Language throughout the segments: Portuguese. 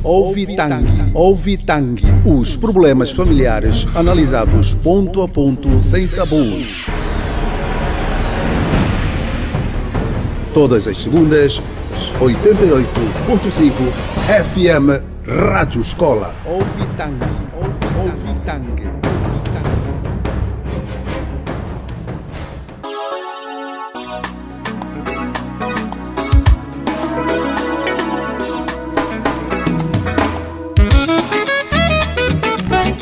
Ouvitangue. Os problemas familiares analisados ponto a ponto, sem tabus. Todas as segundas, 88.5 FM Rádio Escola. Ouvitangue.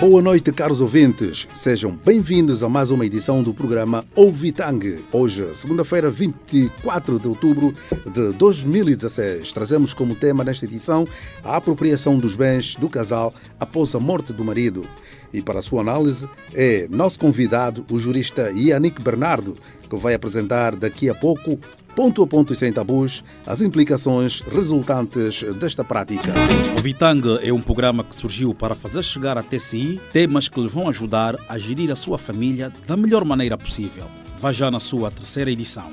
Boa noite, caros ouvintes. Sejam bem-vindos a mais uma edição do programa Ouvitangue. Hoje, segunda-feira, 24 de outubro de 2016. Trazemos como tema nesta edição a apropriação dos bens do casal após a morte do marido. E para a sua análise é nosso convidado, o jurista Yannick Bernardo, que vai apresentar daqui a pouco, ponto a ponto e sem tabus, as implicações resultantes desta prática. O Ouvitangue é um programa que surgiu para fazer chegar até si temas que lhe vão ajudar a gerir a sua família da melhor maneira possível. Vai já na sua terceira edição.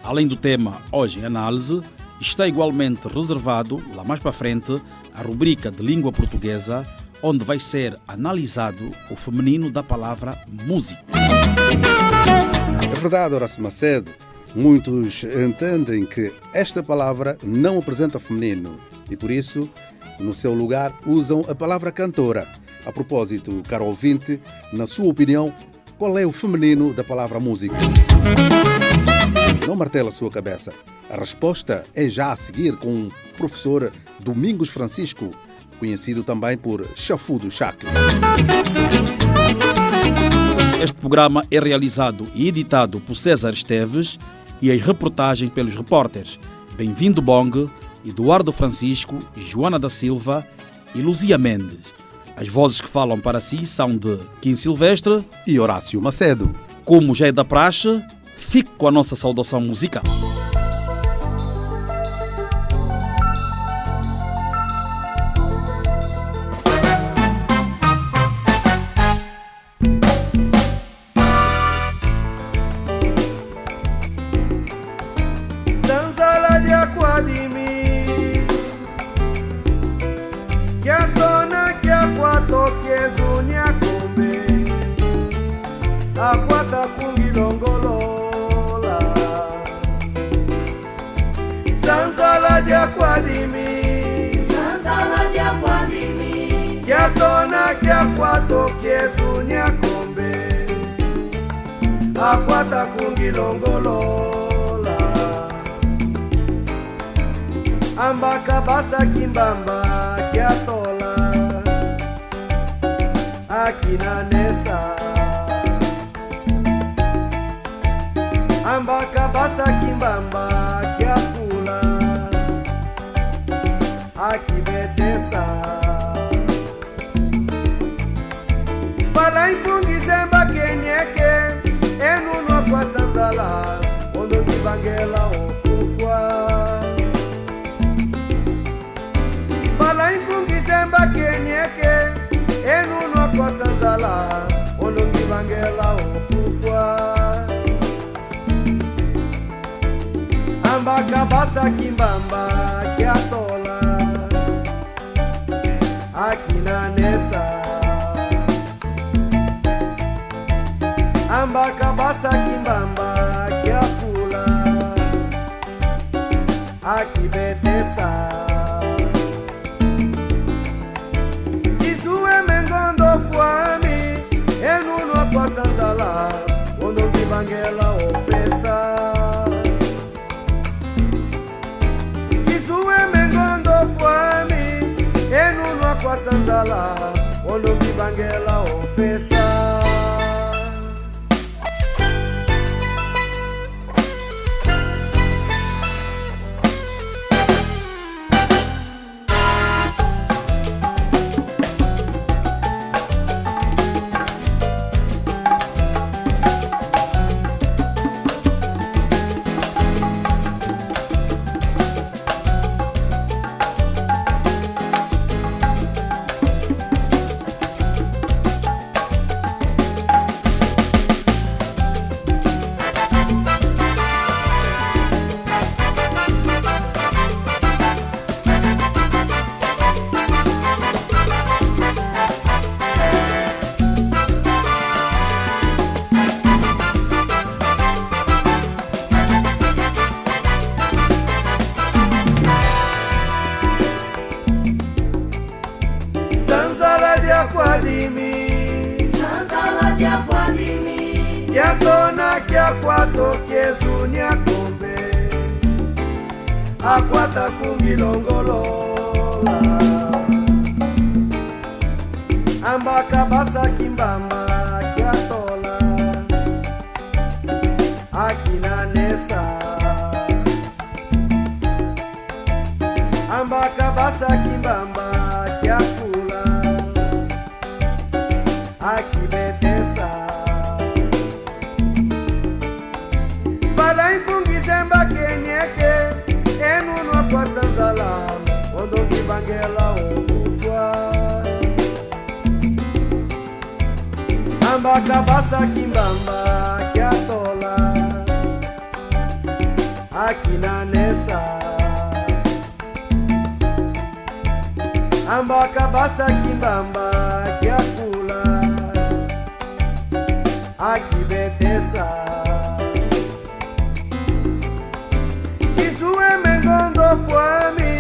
Além do tema Hoje em Análise, está igualmente reservado, lá mais para frente, a rubrica de língua portuguesa, onde vai ser analisado o feminino da palavra músico. É verdade, Horácio Macedo. Muitos entendem que esta palavra não apresenta feminino e, por isso, no seu lugar, usam a palavra cantora. A propósito, caro ouvinte, na sua opinião, qual é o feminino da palavra música? Não martela a sua cabeça. A resposta é já a seguir com o professor Domingos Francisco, conhecido também por Chafu do Chacre. Este programa é realizado e editado por César Esteves e as reportagens pelos repórteres Bem-vindo Bong, Eduardo Francisco, Joana da Silva e Luzia Mendes. As vozes que falam para si são de Kim Silvestre e Horácio Macedo. Como já é da praxe, fique com a nossa saudação musical. Akwata kungilongolola ambaka basa kimbamba kiatola akina nesa ambaka basa kimbamba kiapula akibetesa balai kungizemba kenyeke enunwa kwa sanzala ondo kibangela okufwa balai kungizemba kenyeke enunwa kwa sanzala ondo kibangela okufwa ambaka basa kimbamba kiatola akina nesa ambaka basa kimbamba kiapula akibetesa kizue mengondo fuami enunwa kwa sanzala ondo kibangela ofesa kizue mengondo fuami enunwa kwa sanzala ondo kibangela ofesa. kia kwato kiezunia kombe akwata kungilongolola ambaka basa kimbamba kia tola akina nesa ambaka basa kimbamba kia kula akibetesa balai kungizemba kenyeke enunwa kwa sanzala ondo kibangela okufwa ambaka basa kimbamba kia tola akina nesa ambaka basa kimbamba kia kula akibetesa kizue mengondo fwami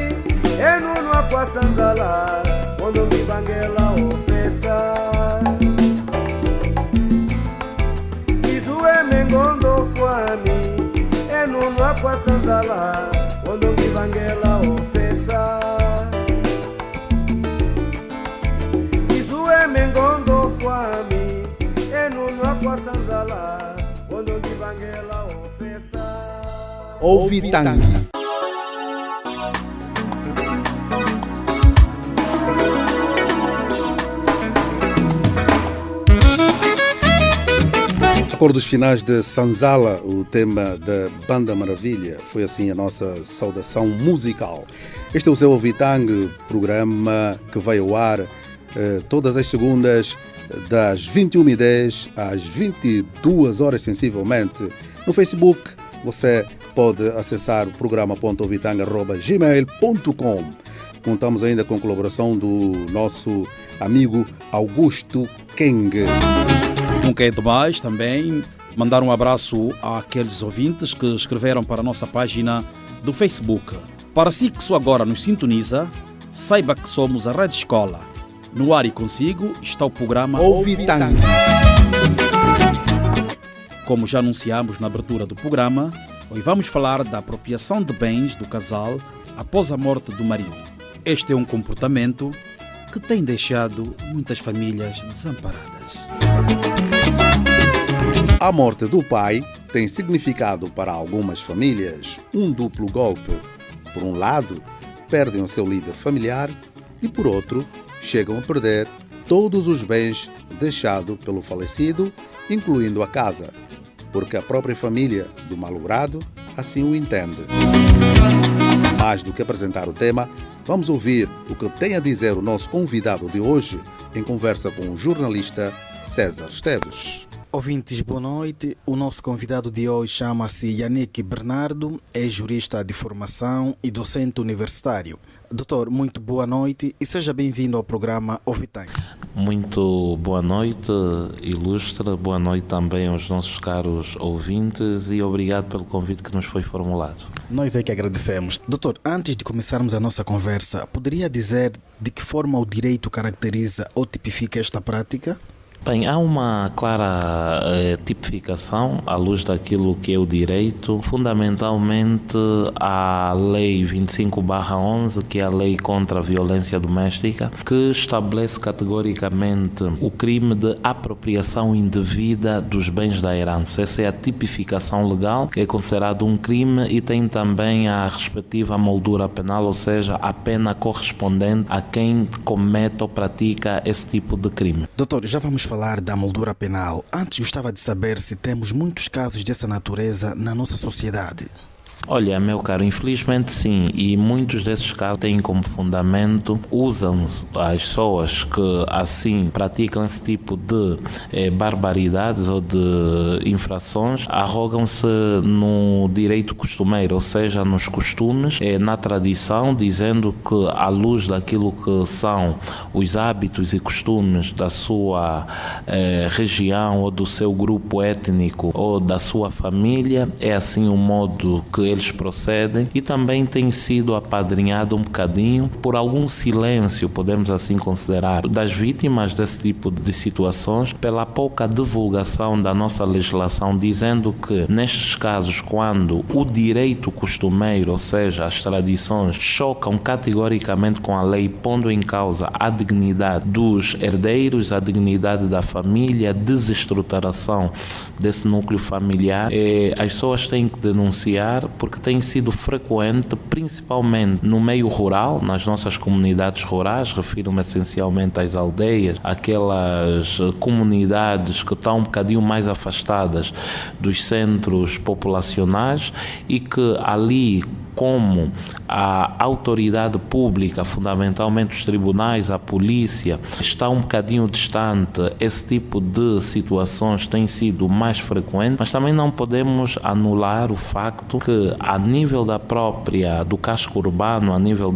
enunwa kwa sanzala ondo ngibangela ofesa kizue mengondo fwami enunwa kwa sanzala ondo ngibangela ofesa kizue mengondo fwami enunwa kwa sanzala ondo ngibangela ofesa. Ouvitangue. Acordos finais de Sanzala, o tema da Banda Maravilha. Foi assim a nossa saudação musical. Este é o seu Ouvitangue, programa que vai ao ar todas as segundas, das 21h10 às 22 horas sensivelmente. No Facebook, você pode acessar o programa.ouvitangue@gmail.com. Contamos ainda com a colaboração do nosso amigo Augusto Keng. Nunca é demais também mandar um abraço àqueles ouvintes que escreveram para a nossa página do Facebook. Para si que só agora nos sintoniza, saiba que somos a Rede Escola. No ar e consigo está o programa Ouvitangue. Como já anunciamos na abertura do programa, hoje vamos falar da apropriação de bens do casal após a morte do marido. Este é um comportamento que tem deixado muitas famílias desamparadas. A morte do pai tem significado para algumas famílias um duplo golpe. Por um lado, perdem o seu líder familiar e, por outro, chegam a perder todos os bens deixados pelo falecido, incluindo a casa, porque a própria família do malogrado assim o entende. Mais do que apresentar o tema, vamos ouvir o que tem a dizer o nosso convidado de hoje em conversa com o jornalista César Esteves. Ouvintes, boa noite. O nosso convidado de hoje chama-se Yannick Bernardo, é jurista de formação e docente universitário. Doutor, muito boa noite e seja bem-vindo ao programa Ouvitangue. Muito boa noite, ilustre. Boa noite também aos nossos caros ouvintes e obrigado pelo convite que nos foi formulado. Nós é que agradecemos. Doutor, antes de começarmos a nossa conversa, poderia dizer de que forma o direito caracteriza ou tipifica esta prática? Bem, há uma clara tipificação à luz daquilo que é o direito, fundamentalmente a Lei 25/11, que é a Lei contra a Violência Doméstica, que estabelece categoricamente o crime de apropriação indevida dos bens da herança. Essa é a tipificação legal, que é considerado um crime e tem também a respectiva moldura penal, ou seja, a pena correspondente a quem comete ou pratica esse tipo de crime. Doutor, já vamos falar da moldura penal. Antes gostava de saber se temos muitos casos dessa natureza na nossa sociedade. Olha, meu caro, infelizmente sim, e muitos desses casos têm como fundamento, usam-se as pessoas que assim praticam esse tipo de barbaridades ou de infrações, arrogam-se no direito costumeiro, ou seja, nos costumes, na tradição, dizendo que à luz daquilo que são os hábitos e costumes da sua região ou do seu grupo étnico ou da sua família, é assim o modo que eles procedem, e também tem sido apadrinhado um bocadinho por algum silêncio, podemos assim considerar, das vítimas desse tipo de situações, pela pouca divulgação da nossa legislação, dizendo que nestes casos, quando o direito costumeiro, ou seja, as tradições, chocam categoricamente com a lei, pondo em causa a dignidade dos herdeiros, a dignidade da família, a desestruturação desse núcleo familiar, as pessoas têm que denunciar, porque tem sido frequente, principalmente no meio rural, nas nossas comunidades rurais, refiro-me essencialmente às aldeias, aquelas comunidades que estão um bocadinho mais afastadas dos centros populacionais, e que ali, como a autoridade pública, fundamentalmente os tribunais, a polícia, está um bocadinho distante, esse tipo de situações tem sido mais frequente, mas também não podemos anular o facto que, a nível do casco urbano, a nível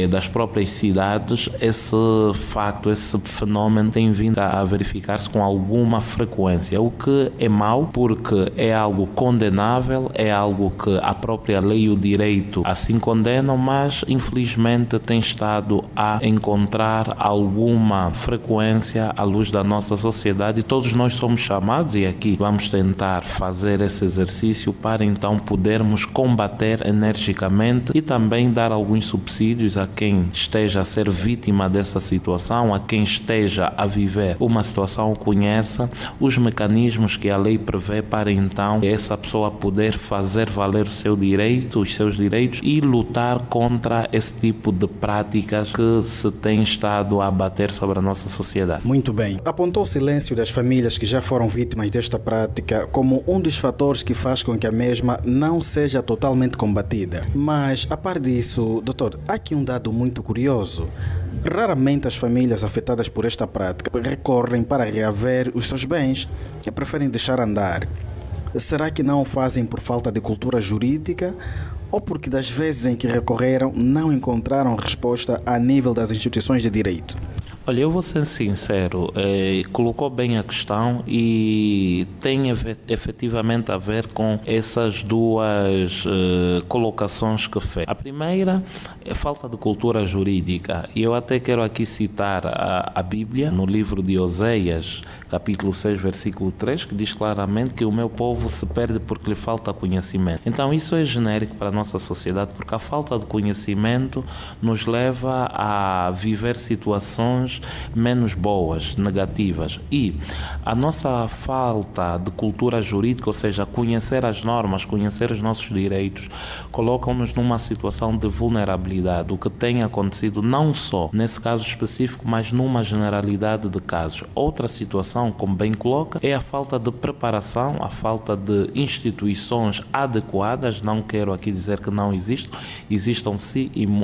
das próprias cidades, esse facto, esse fenómeno tem vindo a verificar-se com alguma frequência, o que é mau, porque é algo condenável, é algo que a própria lei e o direito assim condenam, mas infelizmente tem estado a encontrar alguma frequência à luz da nossa sociedade, e todos nós somos chamados, e aqui vamos tentar fazer esse exercício para então podermos combater energicamente e também dar alguns subsídios a quem esteja a ser vítima dessa situação, a quem esteja a viver uma situação, conheça os mecanismos que a lei prevê para então essa pessoa poder fazer valer o seu direito, os seus direitos, e lutar contra esse tipo de práticas que se tem estado a abater sobre a nossa sociedade. Muito bem. Apontou o silêncio das famílias que já foram vítimas desta prática como um dos fatores que faz com que a mesma não seja totalmente combatida. Mas, a par disso, doutor, há aqui um dado muito curioso. Raramente as famílias afetadas por esta prática recorrem para reaver os seus bens e preferem deixar andar. Será que não o fazem por falta de cultura jurídica, ou porque das vezes em que recorreram não encontraram resposta a nível das instituições de direito? Olha, eu vou ser sincero, colocou bem a questão e tem efetivamente a ver com essas duas colocações que fez. A primeira é falta de cultura jurídica, e eu até quero aqui citar a Bíblia, no livro de Oséias, capítulo 6, versículo 3, que diz claramente que o meu povo se perde porque lhe falta conhecimento. Então isso é genérico para a nossa sociedade, porque a falta de conhecimento nos leva a viver situações menos boas, negativas, e a nossa falta de cultura jurídica, ou seja, conhecer as normas, conhecer os nossos direitos, colocam-nos numa situação de vulnerabilidade, o que tem acontecido não só nesse caso específico, mas numa generalidade de casos. Outra situação, como bem coloca, é a falta de preparação, a falta de instituições adequadas. Não quero aqui dizer que não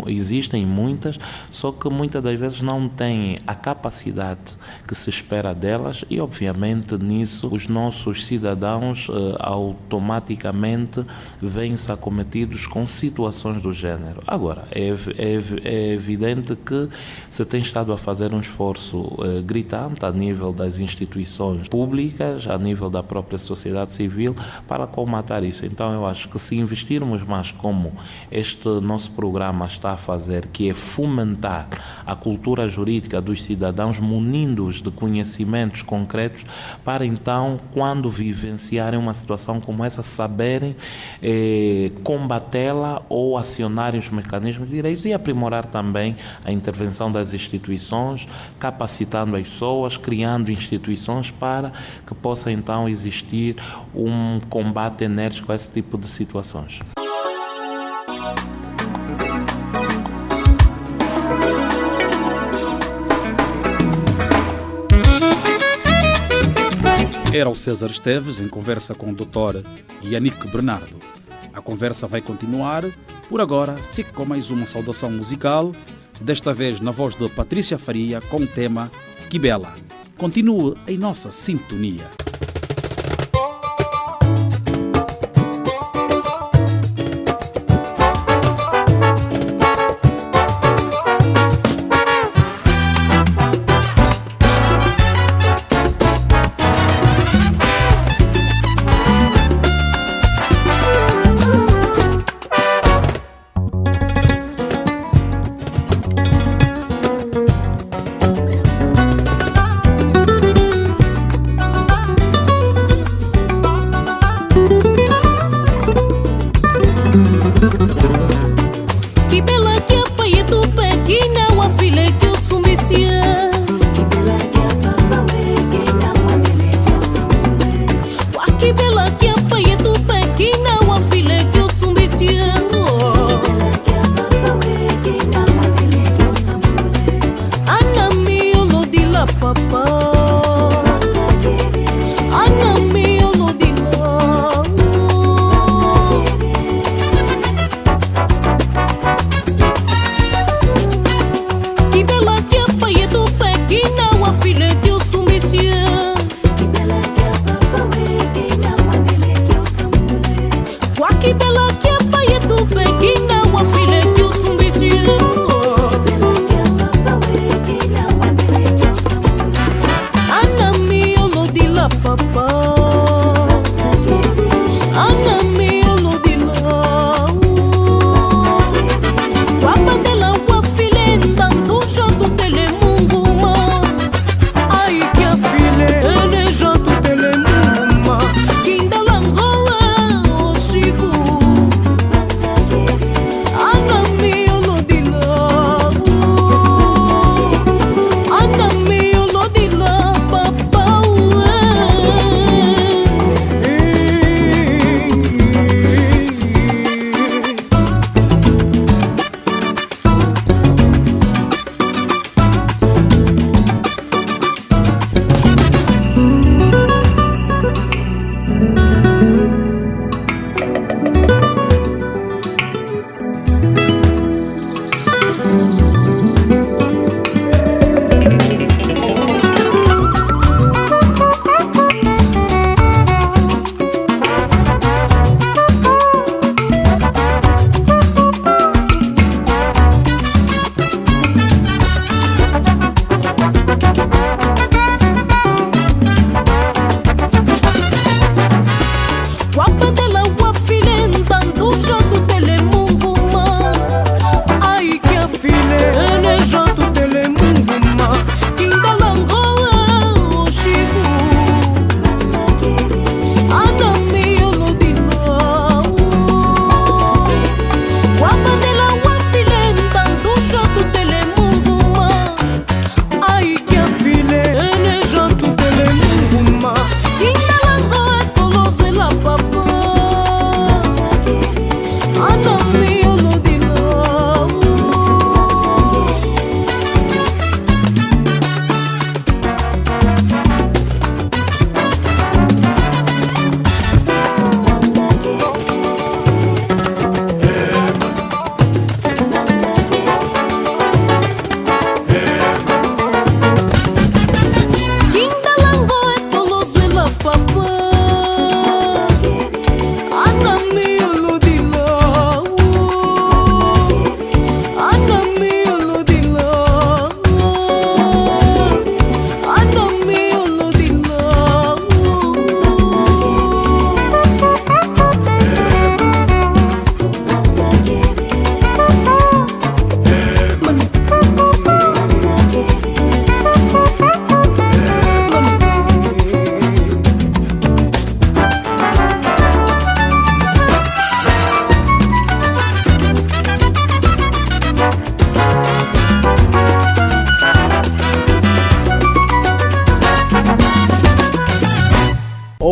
existem muitas, só que muitas das vezes não têm a capacidade que se espera delas, e obviamente nisso os nossos cidadãos automaticamente vêm-se acometidos com situações do género. Agora, é evidente que se tem estado a fazer um esforço gritante a nível das instituições públicas, a nível da própria sociedade civil, para colmatar isso. Então eu acho que se investirmos mais, como este nosso programa está a fazer, que é fomentar a cultura jurídica dos cidadãos, munindo-os de conhecimentos concretos, para então, quando vivenciarem uma situação como essa, saberem combatê-la ou acionarem os mecanismos de direitos, e aprimorar também a intervenção das instituições, capacitando as pessoas, criando instituições para que possa então existir um combate enérgico a esse tipo de situações. Era o César Esteves em conversa com o Dr. Yannick Bernardo. A conversa vai continuar. Por agora, fique com mais uma saudação musical, desta vez na voz de Patrícia Faria, com o tema Que Bela. Continue em nossa sintonia.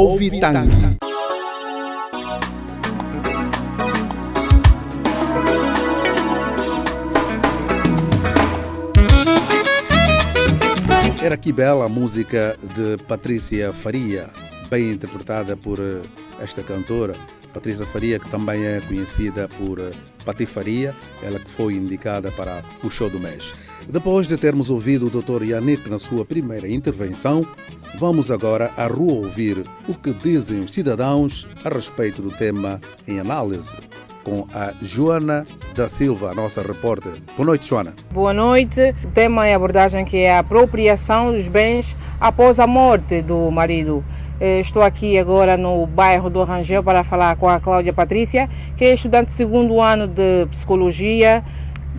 Ouvitang. Era que bela a música de Patrícia Faria, bem interpretada por esta cantora. Patrícia Faria, que também é conhecida por Pati Faria, ela que foi indicada para o show do mês. Depois de termos ouvido o Dr. Yannick na sua primeira intervenção, vamos agora à rua ouvir o que dizem os cidadãos a respeito do tema em análise, com a Joana da Silva, a nossa repórter. Boa noite, Joana. Boa noite. O tema e abordagem que é a apropriação dos bens após a morte do marido. Estou aqui agora no bairro do Rangel para falar com a Cláudia Patrícia, que é estudante de segundo ano de Psicologia.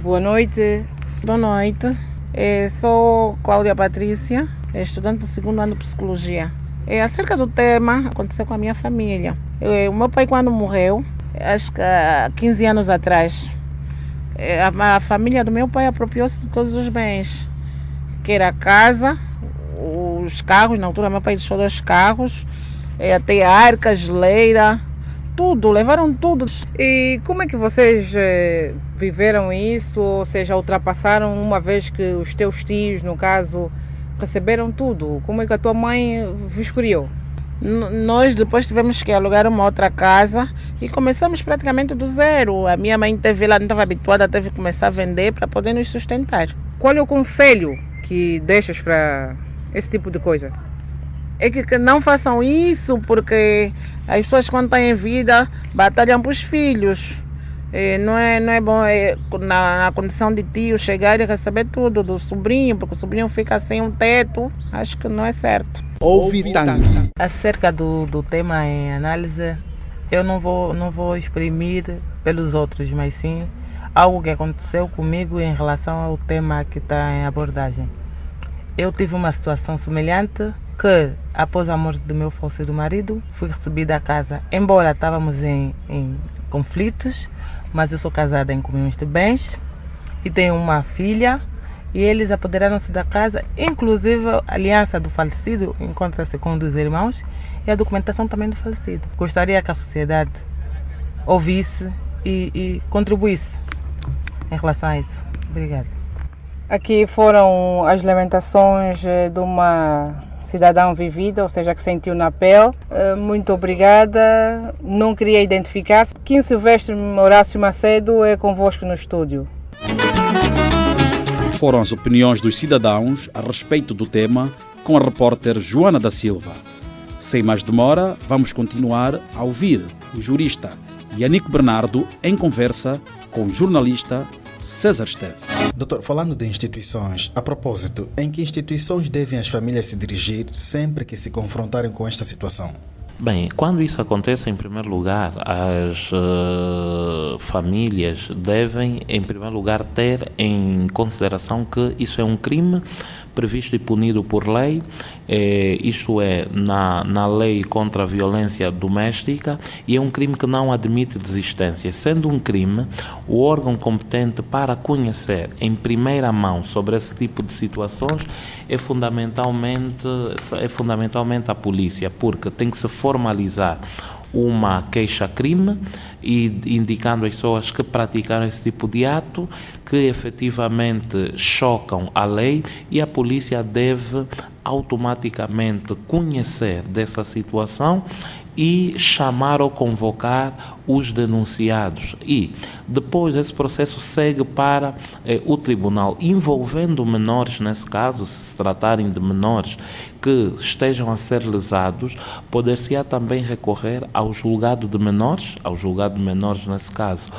Boa noite. Boa noite. Sou Cláudia Patrícia, estudante de segundo ano de Psicologia. Acerca do tema, aconteceu com a minha família. O meu pai, quando morreu, acho que há 15 anos atrás, a família do meu pai apropriou-se de todos os bens, que era a casa, os carros. Na altura meu pai deixou 2 carros, até arca, geleira, tudo, levaram tudo. E como é que vocês viveram isso? Ou seja, ultrapassaram uma vez que os teus tios, no caso, receberam tudo? Como é que a tua mãe vos criou? Nós depois tivemos que alugar uma outra casa e começamos praticamente do zero. A minha mãe não estava habituada, teve que começar a vender para poder nos sustentar. Qual é o conselho que deixas para esse tipo de coisa? É que não façam isso, porque as pessoas, quando estão em vida, batalham para os filhos. Não é bom na condição de tio chegar e receber tudo do sobrinho, porque o sobrinho fica sem um teto. Acho que não é certo. Ouvitang. Acerca do tema em análise, eu não vou exprimir pelos outros, mas sim algo que aconteceu comigo em relação ao tema que está em abordagem. Eu tive uma situação semelhante que, após a morte do meu falecido marido, fui recebida à casa. Embora estávamos em conflitos, mas eu sou casada em comunhões de bens e tenho uma filha, e eles apoderaram-se da casa, inclusive a aliança do falecido encontra-se com um dos irmãos e a documentação também do falecido. Gostaria que a sociedade ouvisse e contribuísse em relação a isso. Obrigada. Aqui foram as lamentações de uma cidadã vivida, ou seja, que sentiu na pele. Muito obrigada. Não queria identificar-se. Kim Silvestre Horácio Macedo é convosco no estúdio. Foram as opiniões dos cidadãos a respeito do tema com a repórter Joana da Silva. Sem mais demora, vamos continuar a ouvir o jurista Yannick Bernardo em conversa com o jornalista César Esteve. Doutor, falando de instituições, a propósito, em que instituições devem as famílias se dirigir sempre que se confrontarem com esta situação? Bem, quando isso acontece, em primeiro lugar, as famílias devem, em primeiro lugar, ter em consideração que isso é um crime previsto e punido por lei, isto é, na lei contra a violência doméstica, e é um crime que não admite desistência. Sendo um crime, o órgão competente para conhecer em primeira mão sobre esse tipo de situações é fundamentalmente a polícia, porque tem que se formalizar uma queixa-crime e indicando as pessoas que praticaram esse tipo de ato que efetivamente chocam a lei, e a polícia deve automaticamente conhecer dessa situação e chamar ou convocar os denunciados. E depois esse processo segue para o tribunal, envolvendo menores. Nesse caso, se tratarem de menores que estejam a ser lesados, poder-se-á também recorrer ao julgado de menores, nesse caso,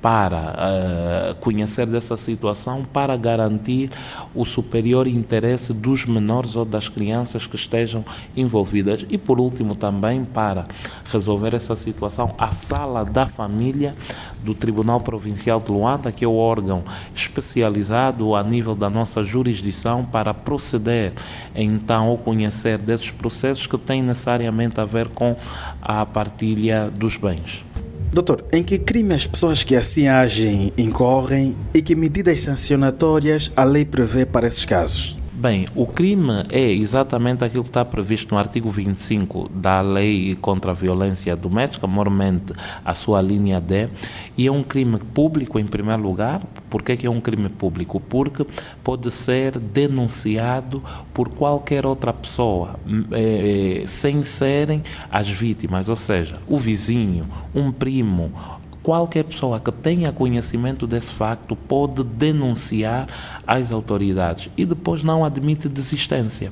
para conhecer dessa situação, para garantir o superior interesse dos menores ou das crianças que estejam envolvidas. E por último também, para resolver essa situação, a Sala da Família do Tribunal Provincial de Luanda, que é o órgão especializado a nível da nossa jurisdição para proceder então ao conhecer desses processos que têm necessariamente a ver com a partilha dos bens. Doutor, em que crime as pessoas que assim agem incorrem e que medidas sancionatórias a lei prevê para esses casos? Bem, o crime é exatamente aquilo que está previsto no artigo 25 da Lei contra a Violência Doméstica, mormente a sua linha D, e é um crime público em primeiro lugar. Por que é um crime público? Porque pode ser denunciado por qualquer outra pessoa, sem serem as vítimas, ou seja, o vizinho, um primo, qualquer pessoa que tenha conhecimento desse facto pode denunciar às autoridades e depois não admite desistência.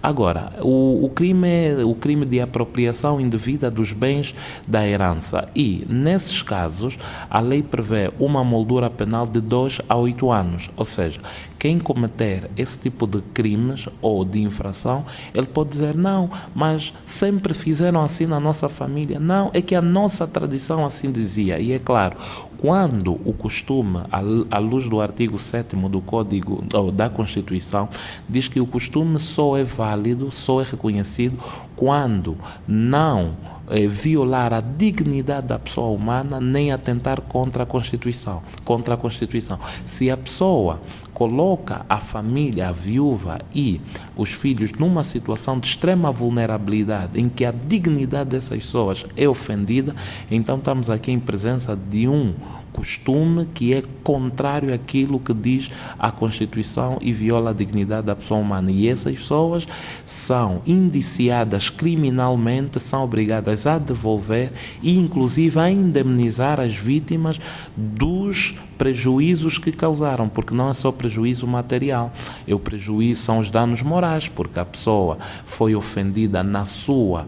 Agora, o crime é o crime de apropriação indevida dos bens da herança e, nesses casos, a lei prevê uma moldura penal de 2 a 8 anos, ou seja, quem cometer esse tipo de crimes ou de infração, ele pode dizer, não, mas sempre fizeram assim na nossa família. Não, é que a nossa tradição assim dizia. E é claro, quando o costume, à luz do artigo 7º do Código ou da Constituição, diz que o costume só é válido, só é reconhecido quando não violar a dignidade da pessoa humana nem atentar contra a Constituição. Se a pessoa coloca a família, a viúva e os filhos numa situação de extrema vulnerabilidade, em que a dignidade dessas pessoas é ofendida, então estamos aqui em presença de um costume que é contrário àquilo que diz a Constituição e viola a dignidade da pessoa humana. E essas pessoas são indiciadas criminalmente, são obrigadas a devolver e inclusive a indemnizar as vítimas dos prejuízos que causaram, porque não é só prejuízo material, o prejuízo são os danos morais, porque a pessoa foi ofendida na sua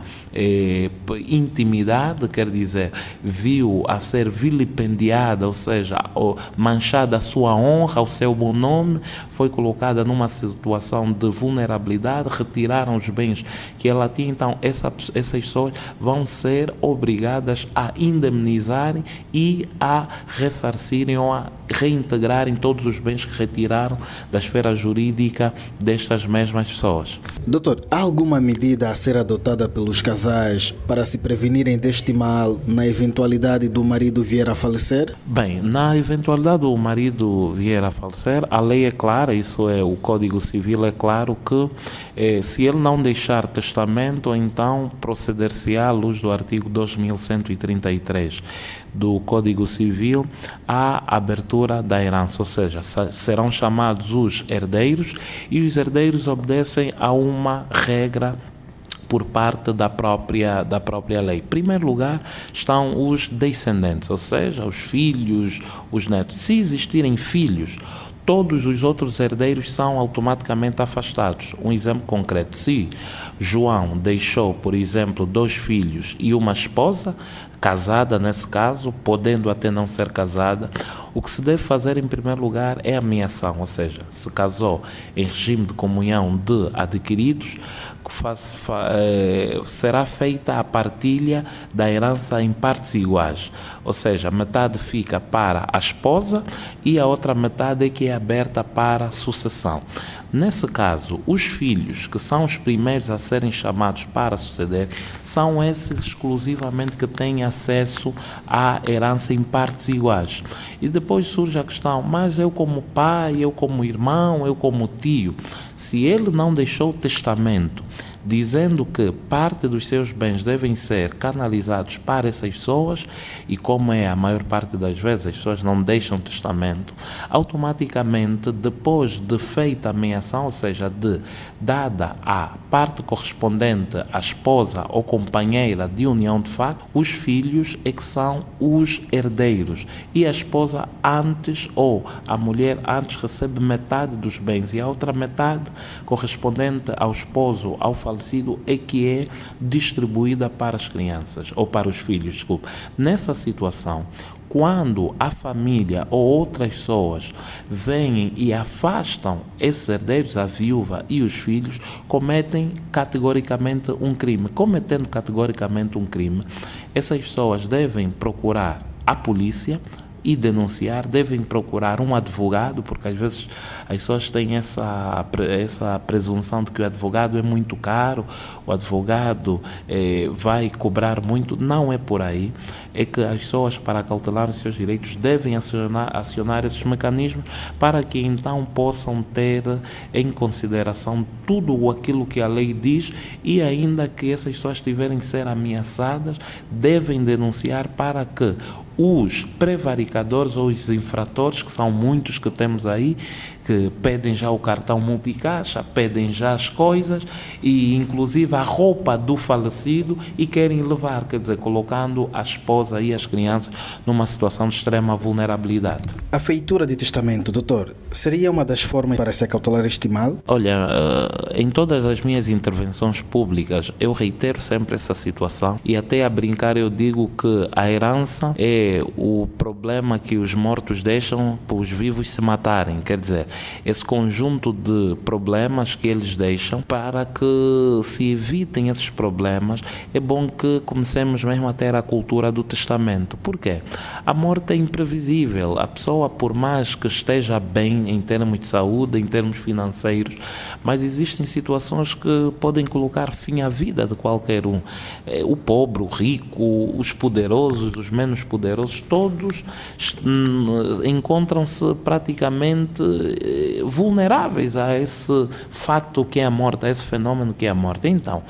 intimidade, quer dizer, viu a ser vilipendiada, ou seja, manchada a sua honra, o seu bom nome, foi colocada numa situação de vulnerabilidade, retiraram os bens que ela tinha, então essas pessoas vão ser obrigadas a indemnizarem e a ressarcirem ou a reintegrarem todos os bens que retiraram da esfera jurídica destas mesmas pessoas. Doutor, há alguma medida a ser adotada pelos casais para se prevenirem deste mal na eventualidade do marido vier a falecer? Bem, na eventualidade do marido vier a falecer, a lei é clara, isso é, o Código Civil é claro que se ele não deixar testamento, então proceder-se-á à luz do artigo 2133 do Código Civil à abertura da herança, ou seja, serão chamados os herdeiros e os herdeiros obedecem a uma regra por parte da própria lei. Em primeiro lugar estão os descendentes, ou seja, os filhos, os netos. Se existirem filhos, todos os outros herdeiros são automaticamente afastados. Um exemplo concreto, se João deixou, por exemplo, 2 filhos e uma esposa, casada nesse caso, podendo até não ser casada, o que se deve fazer em primeiro lugar é a meação, ou seja, se casou em regime de comunhão de adquiridos, será feita a partilha da herança em partes iguais, ou seja, metade fica para a esposa e a outra metade é que é aberta para a sucessão. Nesse caso, os filhos, que são os primeiros a serem chamados para suceder, são esses exclusivamente que têm acesso à herança em partes iguais. E depois surge a questão, mas eu como pai, eu como irmão, eu como tio, se ele não deixou testamento dizendo que parte dos seus bens devem ser canalizados para essas pessoas, e como é a maior parte das vezes as pessoas não deixam testamento, automaticamente depois de feita a meação, ou seja, de dada a parte correspondente à esposa ou companheira de união de facto, os filhos é que são os herdeiros e a esposa antes, ou a mulher antes, recebe metade dos bens e a outra metade correspondente ao esposo, ao falecido, é que é distribuída para as crianças ou para os filhos, desculpa. Nessa situação, quando a família ou outras pessoas vêm e afastam esses herdeiros, a viúva e os filhos, cometem categoricamente um crime. Cometendo categoricamente um crime, essas pessoas devem procurar a polícia e denunciar, devem procurar um advogado, porque às vezes as pessoas têm essa presunção de que o advogado é muito caro, o advogado vai cobrar muito. Não é por aí. É que as pessoas, para cautelar os seus direitos, devem acionar esses mecanismos para que então possam ter em consideração tudo aquilo que a lei diz, e ainda que essas pessoas tiverem que ser ameaçadas, devem denunciar para que os prevaricadores ou os infratores, que são muitos que temos aí, que pedem já o cartão multicaixa, pedem já as coisas e inclusive a roupa do falecido e querem levar, quer dizer, colocando a esposa e as crianças numa situação de extrema vulnerabilidade. A feitura de testamento, doutor, seria uma das formas para se acautelar este mal? Olha, em todas as minhas intervenções públicas eu reitero sempre essa situação, e até a brincar eu digo que a herança é o problema que os mortos deixam para os vivos se matarem, quer dizer, esse conjunto de problemas que eles deixam, para que se evitem esses problemas, é bom que comecemos mesmo a ter a cultura do testamento. Por quê? A morte é imprevisível. A pessoa, por mais que esteja bem em termos de saúde, em termos financeiros, mas existem situações que podem colocar fim à vida de qualquer um. O pobre, o rico, os poderosos, os menos poderosos, todos encontram-se praticamente vulneráveis a esse facto que é a morte, a esse fenômeno que é a morte. Então,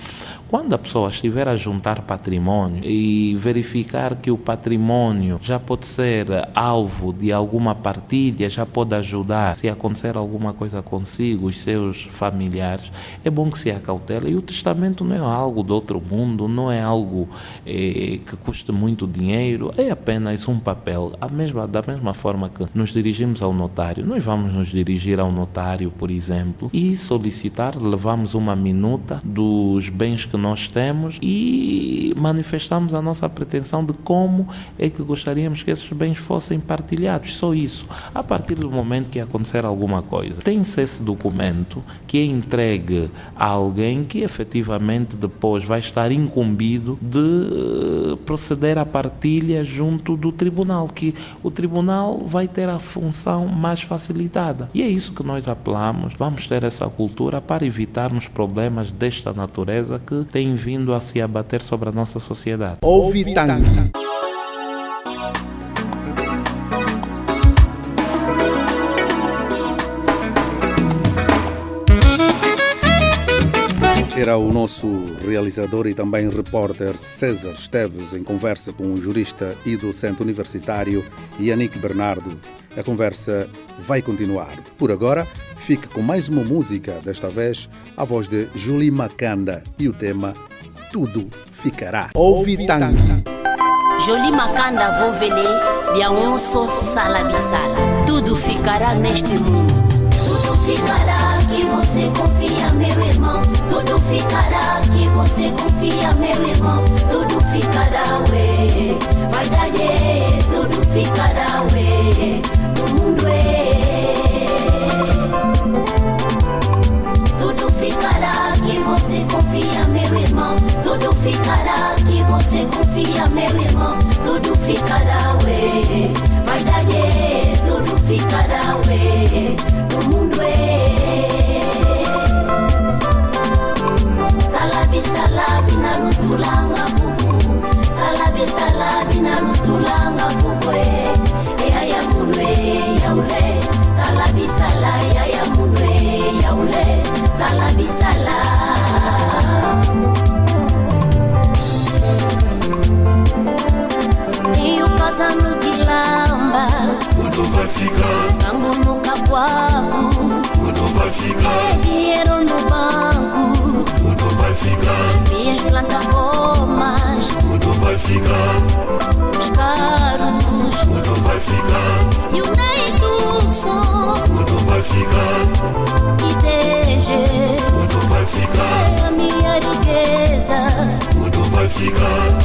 quando a pessoa estiver a juntar patrimônio e verificar que o patrimônio já pode ser alvo de alguma partilha, já pode ajudar, se acontecer alguma coisa consigo, os seus familiares, é bom que se acautele. E o testamento não é algo do outro mundo, não é algo que custe muito dinheiro, é apenas um papel. Da mesma forma que nos dirigimos ao notário, nós vamos nos dirigir ao notário, por exemplo, e solicitar, levamos uma minuta dos bens que nós temos e manifestamos a nossa pretensão de como é que gostaríamos que esses bens fossem partilhados. Só isso. A partir do momento que acontecer alguma coisa, tem-se esse documento que é entregue a alguém que efetivamente depois vai estar incumbido de proceder à partilha junto do tribunal, que o tribunal vai ter a função mais facilitada. E é isso que nós apelamos. Vamos ter essa cultura para evitarmos problemas desta natureza que têm vindo a se abater sobre a nossa sociedade. Ouvitangue. Era o nosso realizador e também repórter César Esteves em conversa com o jurista e docente universitário Yannick Bernardo. A conversa vai continuar. Por agora, fique com mais uma música, desta vez a voz de Julie Macanda e o tema Tudo Ficará. Ouvitangue. Julie Macanda vou vele, biaonso salabisala. Tudo ficará neste mundo. Tudo ficará que você confia, meu irmão. Tudo ficará que você confia, meu irmão. Tudo ficará, ué. Vai dar tudo ficará, ué. No mundo, tudo ficará que você confia, meu irmão. Tudo ficará que você confia, meu irmão. Tudo ficará, ué. Vai dar tudo ficará, ué. No mundo, Salabi na lutulanga vuvu. Salabi na lutulanga vuvu. Ya munwe yaule. Salabi ya munwe yaule. Salabi e o passando de lamba. Tudo vai ficar. Sangue no capuaco. Tudo vai ficar. É dinheiro no banco. Tudo vai ficar. Minhas plataformas. Tudo vai ficar. Os caros. Tudo vai ficar. E o Neituxo. Tudo vai ficar. E DG. Tudo vai ficar. É a minha riqueza. Tudo vai ficar.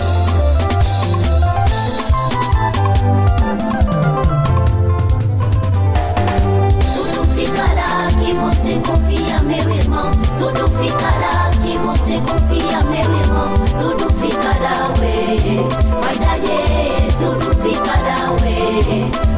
Você confia, meu irmão, tudo ficará. Que você confia, meu irmão, tudo ficará, ué. Vai dar tudo ficará, ué.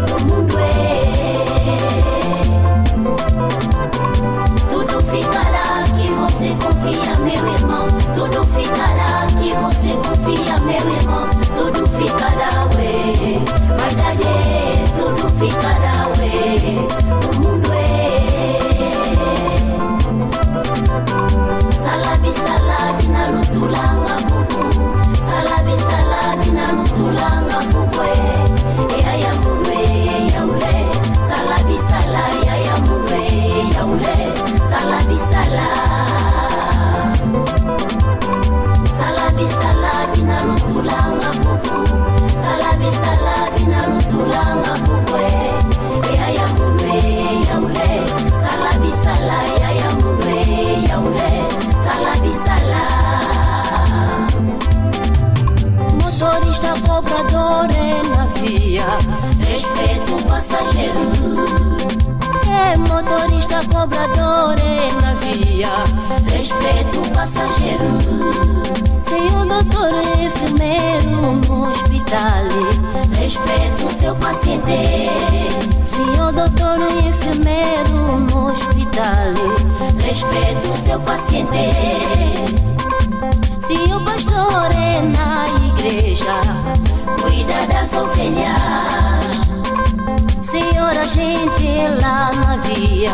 doutor na via, respeito o passageiro. Senhor doutor enfermeiro no hospital, respeito o seu paciente. Senhor doutor enfermeiro no hospital, respeito o seu paciente. Senhor pastor na igreja, cuida das ovelhas. Senhor agente lá na via,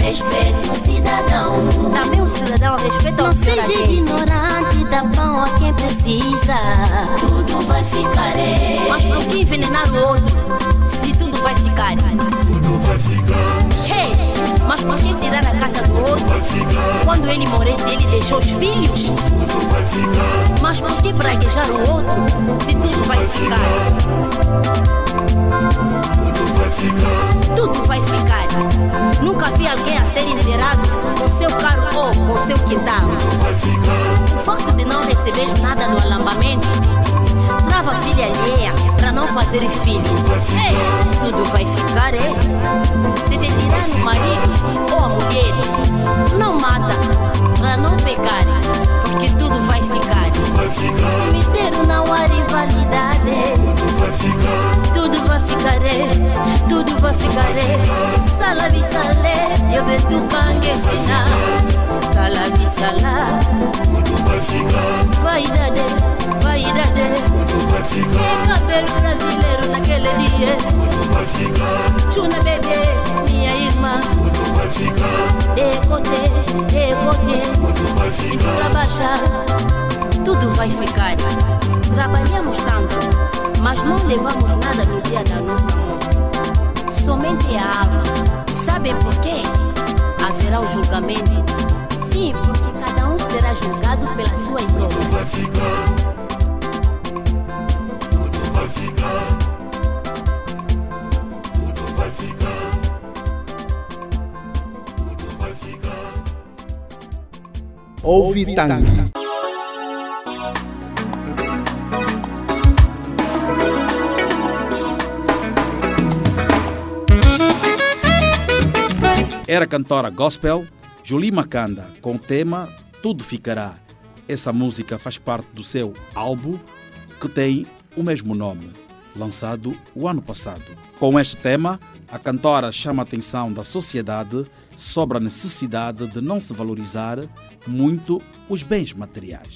respeita o cidadão. Também o cidadão respeita o cidadão. Não seja ignorante, dá pão a quem precisa. Tudo vai ficar. Mas por que envenenar o outro, se tudo vai ficar? Tudo vai ficar. Hey, mas por que tirar a casa do outro? Quando ele morrer, se ele deixou os filhos? Tudo vai ficar. Mas por que praguejar o outro, se tudo vai ficar? Tudo vai ficar. Nunca vi alguém a ser enterrado com seu carro ou com seu quintal. O facto de não receber nada no alambamento trava a filha alheia para não fazer filho. Ei, tudo vai ficar, Se te tirar o marido ou a mulher, não mata para não pecar, porque tudo vai ficar. Cemitério não há rivalidade. Tudo vai ficar. Tudo vai ficar. Salabi salé, eu beto canguesina. Salabi salá. Tudo vai ficar. Vai dar. Tudo vai ficar. Cabelo brasileiro naquele dia. Tudo vai ficar. Chuna bebê, minha irmã. Tudo vai ficar. Decote. Tudo vai ficar. Cintura baixa. Tudo vai ficar. Trabalhamos tanto, mas não levamos nada no dia da nossa morte. Somente a alma. Sabem por quê? Haverá o julgamento. Sim, porque cada um será julgado pelas suas obras. Tudo vai ficar. Tudo vai ficar. Tudo vai ficar. Tudo vai ficar. Ouvitang. Era a cantora gospel Julie Macanda com o tema Tudo Ficará. Essa música faz parte do seu álbum que tem o mesmo nome, lançado o ano passado. Com este tema, a cantora chama a atenção da sociedade sobre a necessidade de não se valorizar muito os bens materiais.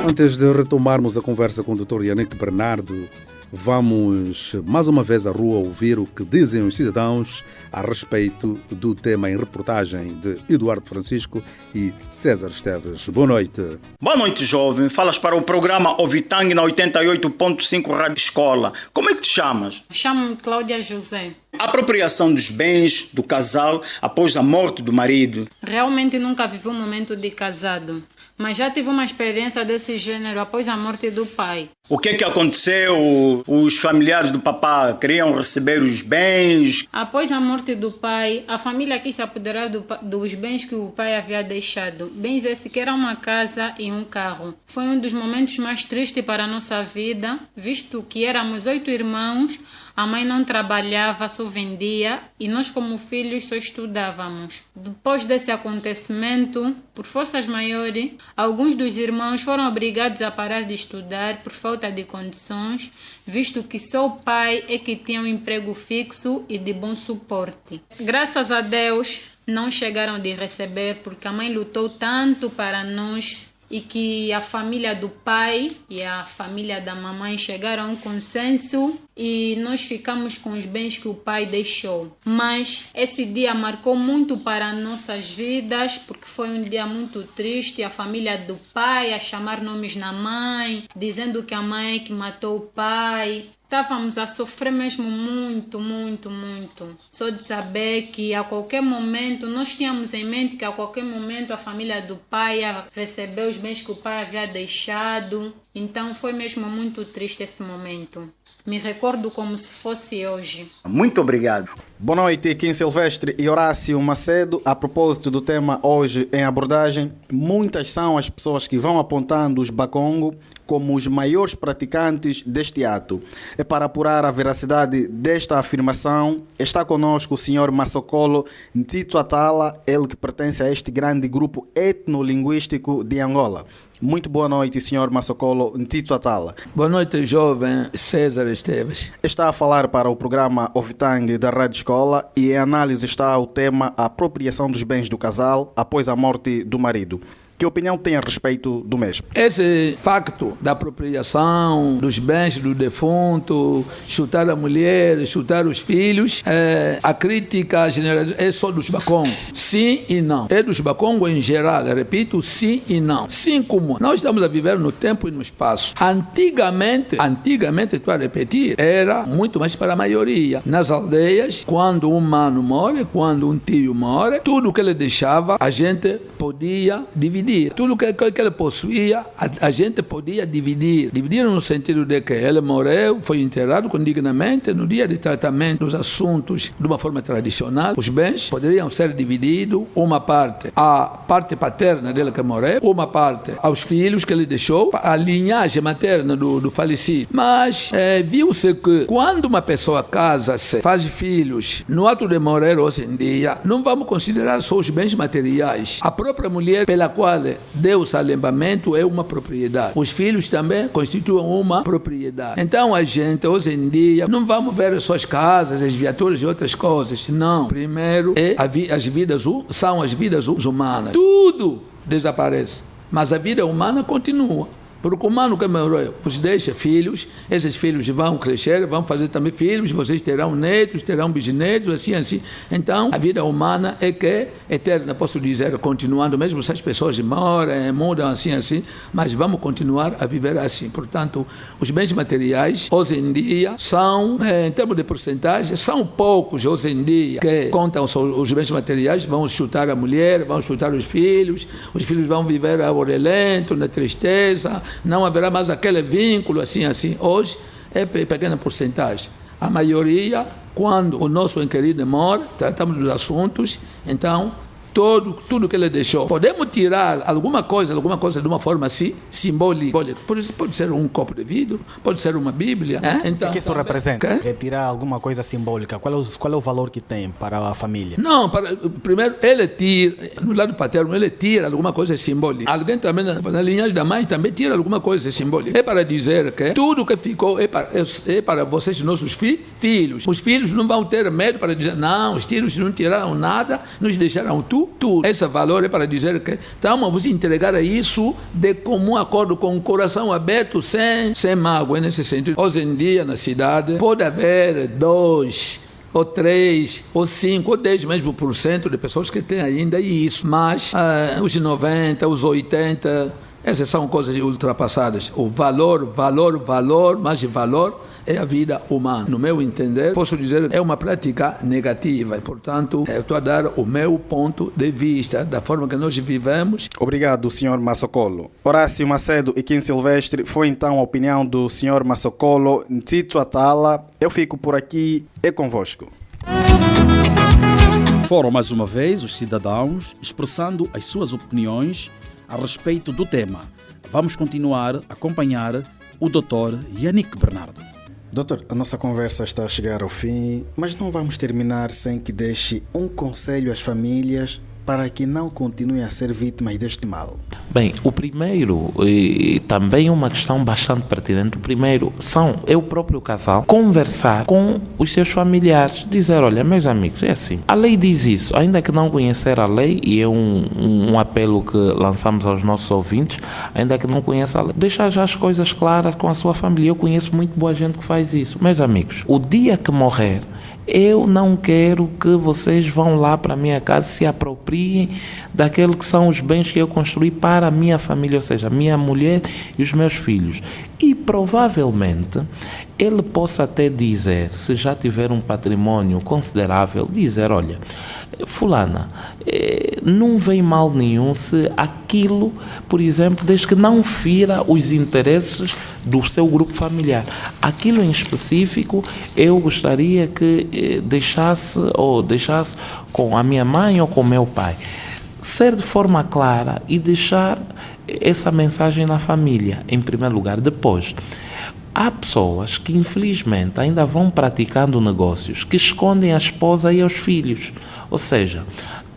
Antes de retomarmos a conversa com o Dr. Yannick Bernardo, vamos mais uma vez à rua ouvir o que dizem os cidadãos a respeito do tema em reportagem de Eduardo Francisco e César Esteves. Boa noite. Boa noite, jovem. Falas para o programa Ouvitang na 88.5 Rádio Escola. Como é que te chamas? Chamo-me Cláudia José. Apropriação dos bens do casal após a morte do marido. Realmente nunca vivi um momento de casado, mas já tive uma experiência desse gênero após a morte do pai. O que aconteceu? Os familiares do papá queriam receber os bens? Após a morte do pai, a família quis se apoderar dos bens que o pai havia deixado. Bens esse que era uma casa e um carro. Foi um dos momentos mais tristes para a nossa vida, visto que éramos 8 irmãos, a mãe não trabalhava, só vendia e nós como filhos só estudávamos. Depois desse acontecimento, por forças maiores, alguns dos irmãos foram obrigados a parar de estudar por falta de condições, visto que só o pai é que tinha um emprego fixo e de bom suporte. Graças a Deus, não chegaram de receber porque a mãe lutou tanto para nós e que a família do pai e a família da mamãe chegaram a um consenso e nós ficamos com os bens que o pai deixou. Mas esse dia marcou muito para nossas vidas porque foi um dia muito triste. A família do pai a chamar nomes na mãe, dizendo que a mãe que matou o pai. Estávamos a sofrer mesmo muito. Só de saber que a qualquer momento, nós tínhamos em mente que a qualquer momento a família do pai ia receber os bens que o pai havia deixado. Então foi mesmo muito triste esse momento. Me recordo como se fosse hoje. Muito obrigado. Boa noite, Kim Silvestre e Horácio Macedo. A propósito do tema hoje em abordagem, muitas são as pessoas que vão apontando os bacongo como os maiores praticantes deste ato. E para apurar a veracidade desta afirmação, está conosco o Sr. Masokolo Ntitsuatala, ele que pertence a este grande grupo etnolinguístico de Angola. Muito boa noite, Sr. Masokolo Ntitsuatala. Boa noite, jovem César Esteves. Está a falar para o programa Ovitang da Rádio Escola e em análise está o tema apropriação dos bens do casal após a morte do marido. Que opinião tem a respeito do mesmo? Esse facto da apropriação dos bens do defunto, chutar a mulher, chutar os filhos, a crítica general é só dos Bakongo. Sim e não. É dos Bakongo em geral, repito, sim e não. Sim como nós estamos a viver no tempo e no espaço. Antigamente, estou a repetir, era muito mais para a maioria. Nas aldeias, quando um mano morre, quando um tio morre, tudo que ele deixava, a gente podia dividir. Tudo que ele possuía, a gente podia dividir. Dividir no sentido de que ele morreu, foi enterrado dignamente, no dia de tratamento dos assuntos de uma forma tradicional. Os bens poderiam ser divididos, uma parte à parte paterna dele que morreu, uma parte aos filhos que ele deixou, a linhagem materna do falecido. Mas viu-se que quando uma pessoa casa-se, faz filhos, no ato de morrer hoje em dia, não vamos considerar só os bens materiais. A própria mulher pela qual deu o salembamento é uma propriedade. Os filhos também constituem uma propriedade. Então a gente, hoje em dia, não vamos ver só as casas, as viaturas e outras coisas. Não. Primeiro, são as vidas humanas. Tudo desaparece. Mas a vida humana continua. Porque o humano que morreu vos deixa filhos, esses filhos vão crescer, vão fazer também filhos, vocês terão netos, terão bisnetos, assim. Então, a vida humana é que é eterna, posso dizer, continuando, mesmo se as pessoas morrem, mudam assim, mas vamos continuar a viver assim. Portanto, os bens materiais, hoje em dia, são, em termos de porcentagem, são poucos hoje em dia que contam os bens materiais, vão chutar a mulher, vão chutar os filhos vão viver a orelento, na tristeza, não haverá mais aquele vínculo assim. Hoje é pequena porcentagem. A maioria, quando o nosso querido morre, tratamos dos assuntos, então tudo que ele deixou. Podemos tirar alguma coisa de uma forma assim, simbólica. Por isso pode ser um copo de vidro, pode ser uma Bíblia. Então, o que isso representa? Retirar alguma coisa simbólica. Qual é o valor que tem para a família? Não, primeiro ele tira, no lado paterno, ele tira alguma coisa simbólica. Alguém também, na linhagem da mãe, também tira alguma coisa simbólica. É para dizer que tudo que ficou é para vocês, nossos filhos. Os filhos não vão ter medo para dizer, não, os filhos não tiraram nada, nos deixaram tudo. Esse valor é para dizer que estamos a vos entregar a isso de comum acordo, com o coração aberto, sem mágoa, nesse sentido. Hoje em dia, na cidade, pode haver 2, ou 3, ou 5, ou 10 mesmo por cento de pessoas que têm ainda isso. Mas os 90, os 80, essas são coisas ultrapassadas. O valor, mais valor é a vida humana. No meu entender, posso dizer que é uma prática negativa. E, portanto, eu estou a dar o meu ponto de vista, da forma que nós vivemos. Obrigado, Sr. Masokolo. Horácio Macedo e Kim Silvestre, foi então a opinião do Sr. Masokolo Ntitsuatala. Eu fico por aqui e convosco. Foram mais uma vez os cidadãos expressando as suas opiniões a respeito do tema. Vamos continuar a acompanhar o Dr. Yannick Bernardo. Doutor, a nossa conversa está a chegar ao fim, mas não vamos terminar sem que deixe um conselho às famílias para que não continuem a ser vítimas deste mal. Bem, o primeiro, e também uma questão bastante pertinente, o primeiro é o próprio casal conversar com os seus familiares, dizer, olha, meus amigos, é assim, a lei diz isso, ainda que não conhecer a lei, e é um apelo que lançamos aos nossos ouvintes, ainda que não conheça a lei, deixar já as coisas claras com a sua família. Eu conheço muito boa gente que faz isso. Meus amigos, o dia que morrer, eu não quero que vocês vão lá para a minha casa, se apropriem daquele que são os bens que eu construí para a minha família, ou seja, a minha mulher e os meus filhos. E provavelmente ele possa até dizer, se já tiver um patrimônio considerável, dizer, olha, fulana, não vem mal nenhum se aquilo, por exemplo, desde que não fira os interesses do seu grupo familiar. Aquilo em específico, eu gostaria que deixasse com a minha mãe ou com o meu pai. ser de forma clara e deixar essa mensagem na família, em primeiro lugar. Depois, há pessoas que infelizmente ainda vão praticando negócios que escondem a esposa e os filhos, ou seja,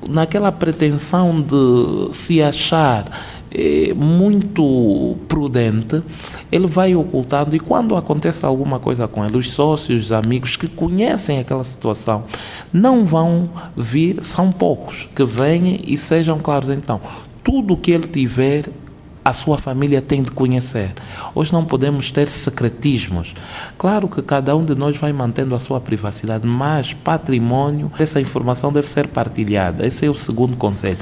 naquela pretensão de se achar muito prudente, ele vai ocultando, e quando acontece alguma coisa com ele, os sócios, os amigos que conhecem aquela situação não vão vir, são poucos que venham e sejam claros. Então, tudo que ele tiver, a sua família tem de conhecer. Hoje não podemos ter secretismos. Claro que cada um de nós vai mantendo a sua privacidade, mas patrimônio, essa informação deve ser partilhada. Esse é o segundo conselho.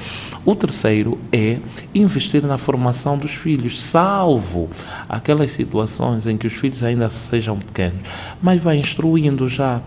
O terceiro é investir na formação dos filhos, salvo aquelas situações em que os filhos ainda sejam pequenos, mas vai instruindo já,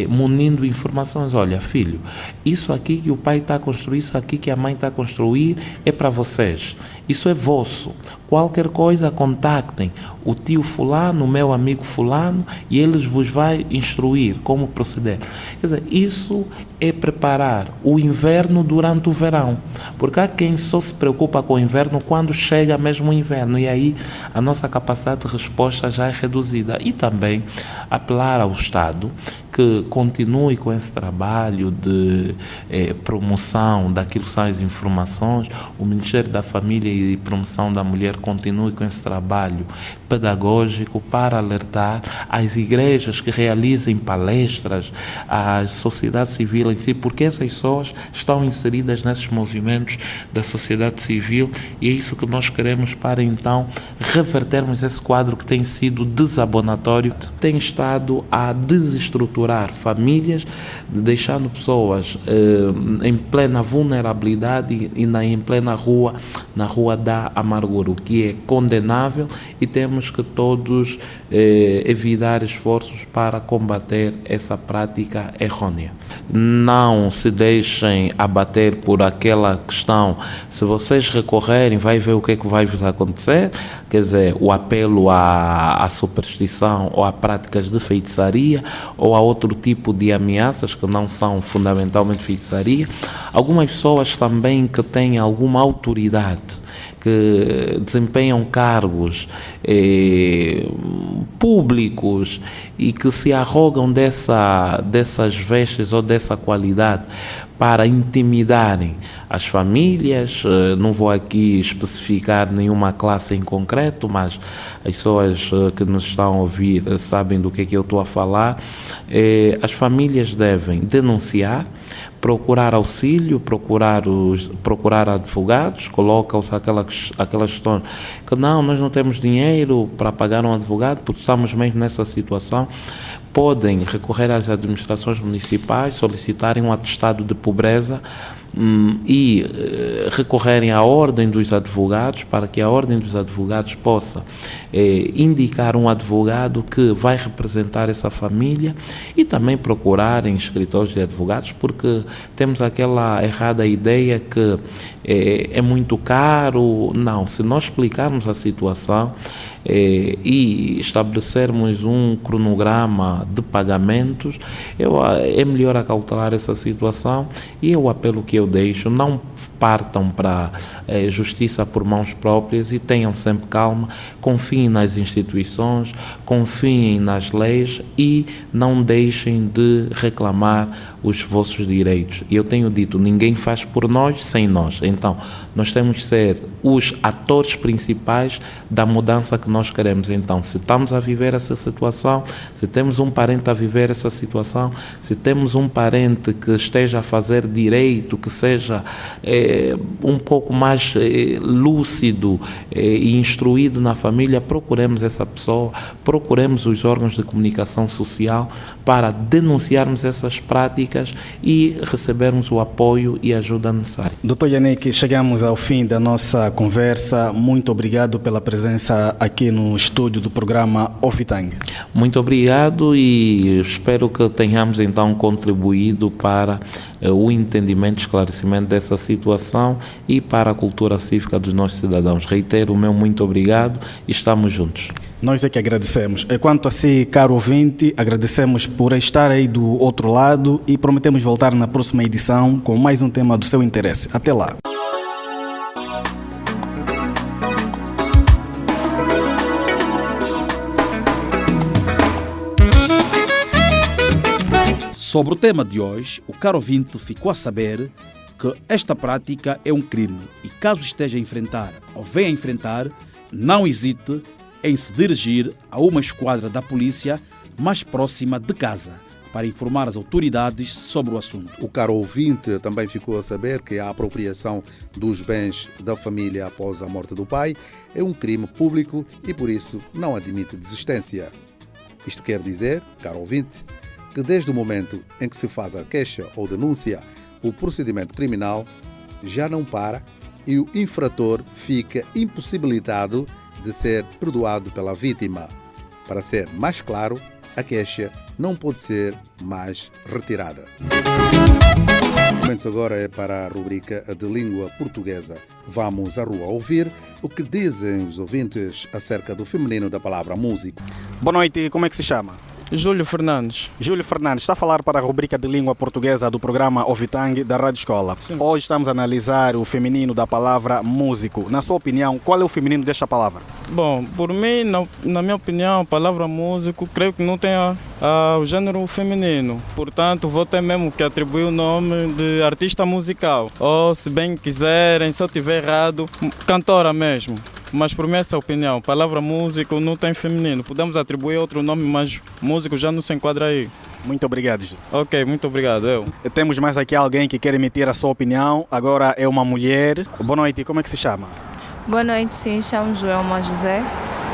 munindo informações. Olha, filho, isso aqui que o pai está a construir, isso aqui que a mãe está a construir é para vocês. Isso é vosso. Qualquer coisa, contactem o tio fulano, o meu amigo fulano, e eles vos vai instruir como proceder. Quer dizer, isso é preparar o inverno durante o verão, porque há quem só se preocupa com o inverno quando chega mesmo o inverno, e aí a nossa capacidade de resposta já é reduzida. E também apelar ao Estado que continue com esse trabalho de promoção daquilo que são as informações. O Ministério da Família e Promoção da Mulher continue com esse trabalho pedagógico para alertar as igrejas que realizem palestras, a sociedade civil em si, porque essas pessoas estão inseridas nesses movimentos da sociedade civil, e é isso que nós queremos para então revertermos esse quadro que tem sido desabonatório, tem estado a desestruturar famílias, deixando pessoas em plena vulnerabilidade e em plena rua, na rua da amargura, o que é condenável, e temos que todos evitar esforços para combater essa prática errônea. Não se deixem abater por aquela questão. Se vocês recorrerem, vai ver o que é que vai vos acontecer. Quer dizer, o apelo à superstição ou a práticas de feitiçaria ou a outro tipo de ameaças que não são fundamentalmente feitiçaria. Algumas pessoas também que têm alguma autoridade, que desempenham cargos públicos e que se arrogam dessas vestes ou dessa qualidade para intimidarem as famílias. Não vou aqui especificar nenhuma classe em concreto, mas as pessoas que nos estão a ouvir sabem do que é que eu estou a falar. As famílias devem denunciar, procurar auxílio, procurar advogados, colocam-se aquelas questões que nós não temos dinheiro para pagar um advogado porque estamos mesmo nessa situação. Podem recorrer às administrações municipais, solicitarem um atestado de pobreza e recorrerem à ordem dos advogados, para que a ordem dos advogados possa indicar um advogado que vai representar essa família, e também procurarem escritórios de advogados, porque temos aquela errada ideia que é muito caro. Não, se nós explicarmos a situação e estabelecermos um cronograma de pagamentos, é melhor acautelar essa situação. E é o apelo que eu deixo: não partam para justiça por mãos próprias e tenham sempre calma, confiem nas instituições, confiem nas leis e não deixem de reclamar os vossos direitos. E eu tenho dito, ninguém faz por nós sem nós. Então, nós temos que ser os atores principais da mudança que nós queremos. Então, se estamos a viver essa situação, se temos um parente a viver essa situação, se temos um parente que esteja a fazer direito, que seja um pouco mais lúcido e instruído na família, procuremos essa pessoa, procuremos os órgãos de comunicação social para denunciarmos essas práticas e recebermos o apoio e ajuda necessária. Dr. Yanek, chegamos ao fim da nossa conversa. Muito obrigado pela presença aqui no estúdio do programa Ovitang. Muito obrigado, e espero que tenhamos então contribuído para o entendimento e esclarecimento dessa situação e para a cultura cívica dos nossos cidadãos. Reitero o meu muito obrigado e estamos juntos. Nós é que agradecemos. Quanto a si, caro ouvinte, agradecemos por estar aí do outro lado e prometemos voltar na próxima edição com mais um tema do seu interesse. Até lá. Sobre o tema de hoje, o caro ouvinte ficou a saber que esta prática é um crime e caso esteja a enfrentar ou venha a enfrentar, não hesite em se dirigir a uma esquadra da polícia mais próxima de casa para informar as autoridades sobre o assunto. O caro ouvinte também ficou a saber que a apropriação dos bens da família após a morte do pai é um crime público e por isso não admite desistência. Isto quer dizer, caro ouvinte, que desde o momento em que se faz a queixa ou denúncia, o procedimento criminal já não para e o infrator fica impossibilitado de ser perdoado pela vítima. Para ser mais claro, a queixa não pode ser mais retirada. O momento agora é para a rubrica de língua portuguesa. Vamos à rua ouvir o que dizem os ouvintes acerca do feminino da palavra músico. Boa noite, como é que se chama? Júlio Fernandes. Júlio Fernandes, está a falar para a rubrica de língua portuguesa do programa Ovitang da Rádio Escola. Sim. Hoje estamos a analisar o feminino da palavra músico. Na sua opinião, qual é o feminino desta palavra? Bom, por mim, na minha opinião, a palavra músico, creio que não tem o gênero feminino. Portanto, vou ter mesmo que atribuir o nome de artista musical. Ou, se bem quiserem, se eu estiver errado, cantora mesmo. Mas por mim essa é a opinião, palavra músico não tem feminino, podemos atribuir outro nome, mas músico já não se enquadra aí. Muito obrigado, Júlio. Ok, muito obrigado. Temos mais aqui alguém que quer emitir a sua opinião, agora é uma mulher. Boa noite, como é que se chama? Boa noite, sim, chamo Joelma José.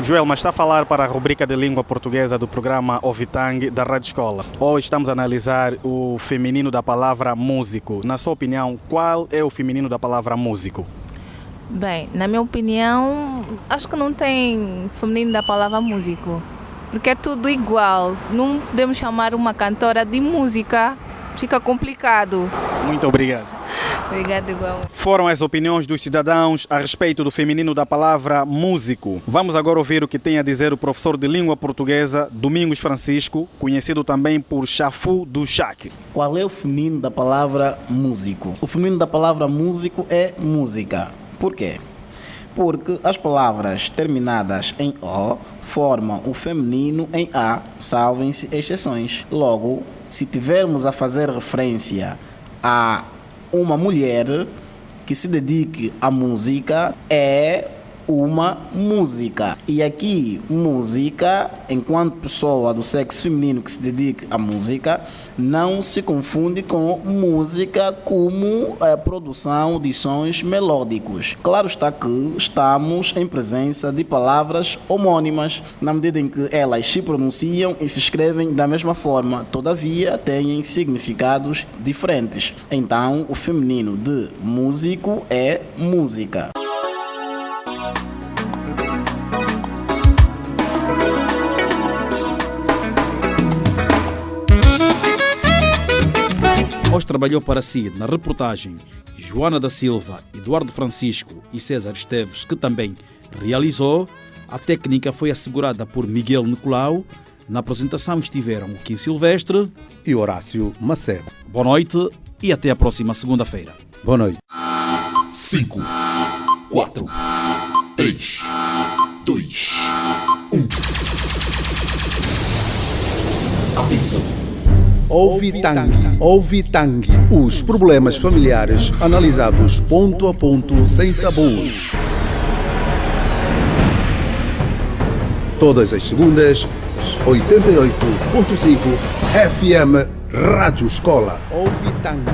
Joelma, está a falar para a rubrica de língua portuguesa do programa Ovitang da Rádio Escola. Hoje estamos a analisar o feminino da palavra músico. Na sua opinião, qual é o feminino da palavra músico? Bem, na minha opinião, acho que não tem feminino da palavra músico, porque é tudo igual. Não podemos chamar uma cantora de música, fica complicado. Muito obrigado. Obrigado, igual. Foram as opiniões dos cidadãos a respeito do feminino da palavra músico. Vamos agora ouvir o que tem a dizer o professor de língua portuguesa Domingos Francisco, conhecido também por Chafu do Chac. Qual é o feminino da palavra músico? O feminino da palavra músico é música. Por quê? Porque as palavras terminadas em O formam o feminino em A, salvem-se exceções. Logo, se tivermos a fazer referência a uma mulher que se dedique à música, é uma música. E aqui, música, enquanto pessoa do sexo feminino que se dedique à música, não se confunde com música como a produção de sons melódicos. Claro está que estamos em presença de palavras homónimas, na medida em que elas se pronunciam e se escrevem da mesma forma, todavia têm significados diferentes. Então, o feminino de músico é música. Hoje trabalhou para si na reportagem Joana da Silva, Eduardo Francisco e César Esteves, que também realizou. A técnica foi assegurada por Miguel Nicolau. Na apresentação estiveram o Kim Silvestre e Horácio Macedo. Boa noite e até a próxima segunda-feira. Boa noite. 5, 4, 3, 2, 1. Atenção. Ovitang. Os problemas familiares analisados ponto a ponto, sem tabus. Todas as segundas, 88.5 FM Rádio Escola. Ovitang.